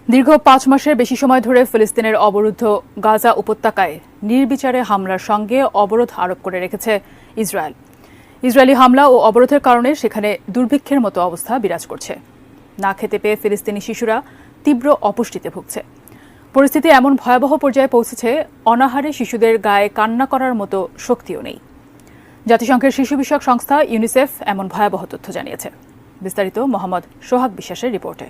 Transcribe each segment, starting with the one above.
দীর্ঘ ৫ মাসের বেশি সময় ধরে ফিলিস্তিনের অবরুদ্ধ গাজা উপত্যকায় নির্বিচারে হামলার সঙ্গে অবরোধ আরোপ করে রেখেছে ইসরায়েল। ইসরায়েলি হামলা ও অবরোধের কারণে সেখানে দুর্ভিক্ষের মতো অবস্থা বিরাজ করছে। না খেতে পেয়ে ফিলিস্তিনি শিশুরা তীব্র অপুষ্টিতে ভুগছে। পরিস্থিতি এমন ভয়াবহ পর্যায়ে পৌঁছেছে, অনাহারে শিশুদের গায়ে কান্না করার মতো শক্তিও নেই। জাতিসংঘের শিশু বিষয়ক সংস্থা ইউনিসেফ এমন ভয়াবহ তথ্য জানিয়েছে। বিস্তারিত মোহাম্মদ সোহাগ বিশ্বাসের রিপোর্টে।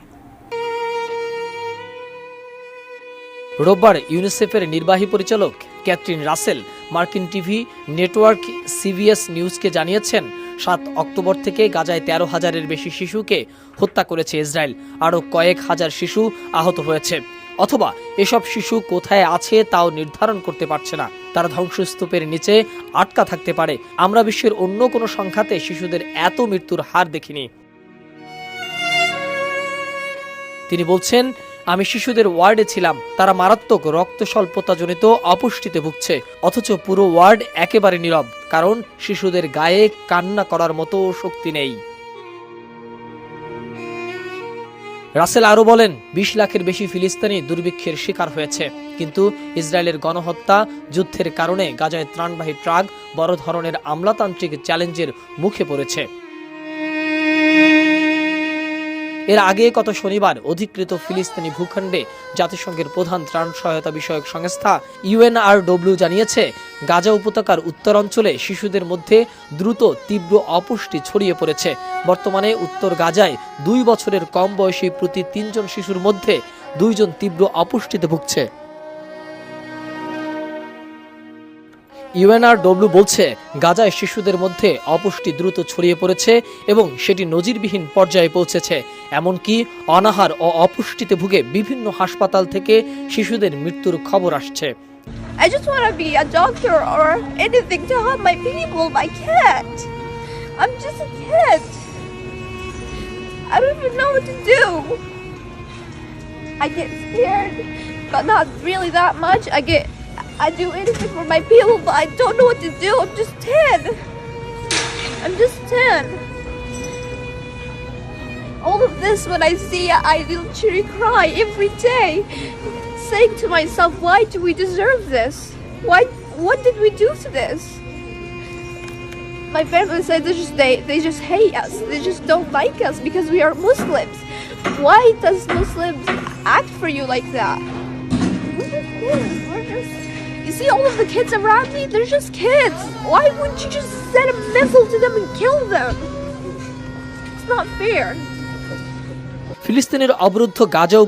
রোববার ইউনিসেফের নির্বাহী পরিচালক ক্যাথরিন রাসেল মার্কিন টিভি নেটওয়ার্ক সিবিএস নিউজকে জানিয়েছেন, ৭ অক্টোবর থেকে গাজায় ১৩,০০০-এর বেশি শিশুকে হত্যা করেছে ইসরায়েল। আরও কয়েক হাজার শিশু আহত হয়েছে, অথবা এসব শিশু কোথায় আছে তাও নির্ধারণ করতে পারছে না। তারা ধ্বংসস্তূপের নিচে আটকা থাকতে পারে। আমরা বিশ্বের অন্য কোনো সংখ্যাতে শিশুদের এত মৃত্যুর হার দেখিনি। তিনি বলছেন, আমি শিশুদের ওয়ার্ডে ছিলাম, তারা মারাত্মক রক্ত স্বল্পতাজনিত অপুষ্টিতে ভুগছে, অথচ পুরো ওয়ার্ড একেবারে নীরব, কারণ শিশুদের গায়ে কান্না করার মতো শক্তি নেই। রাসেল আরও বলেন, ২০ লাখের বেশি ফিলিস্তিনি দুর্ভিক্ষের শিকার হয়েছে, কিন্তু ইসরায়েলের গণহত্যা যুদ্ধের কারণে গাজায় ত্রাণবাহী ট্রাক বড় ধরনের আমলাতান্ত্রিক চ্যালেঞ্জের মুখে পড়েছে। এর আগে গত শনিবার অধিকৃত ফিলিস্তিনি ভূখণ্ডে জাতিসংঘের প্রধান ত্রাণ সহায়তা বিষয়ক সংস্থা UNRW জানিয়েছে, গাজা উপত্যকার উত্তরাঞ্চলে শিশুদের মধ্যে দ্রুত তীব্র অপুষ্টি ছড়িয়ে পড়েছে। বর্তমানে উত্তর গাজায় ২ বছরের কম বয়সী প্রতি ৩ জন শিশুর মধ্যে ২ জন তীব্র অপুষ্টিতে ভুগছে। UNRW বলছে, গাজায় শিশুদের মধ্যে অপুষ্টি দ্রুত ছড়িয়ে পড়েছে এবং সেটি নজিরবিহীন পর্যায়ে পৌঁছেছে। এমনকি অনাহার ও অপুষ্টিতে ভুগে বিভিন্ন হাসপাতাল থেকে শিশুদের মৃত্যুর খবর আসছে। I just want to be a doctor or anything to help my people. I can't. I'm just a kid. I don't even know what to do. I get scared, but not really that much. I do anything for my people, but I don't know what to do. I'm just 10. I'm just 10. All of this, when I see it, I literally cry every day, saying to myself, why do we deserve this? What did we do to this? My family said they just hate us. They just don't like us because we are Muslims. Why does Muslims act for you like that? You see all of the kids around me? They're just kids. Why wouldn't you just send a missile to them and kill them? It's not fair. ফিলিস্তিনের অবরুদ্ধ গাজা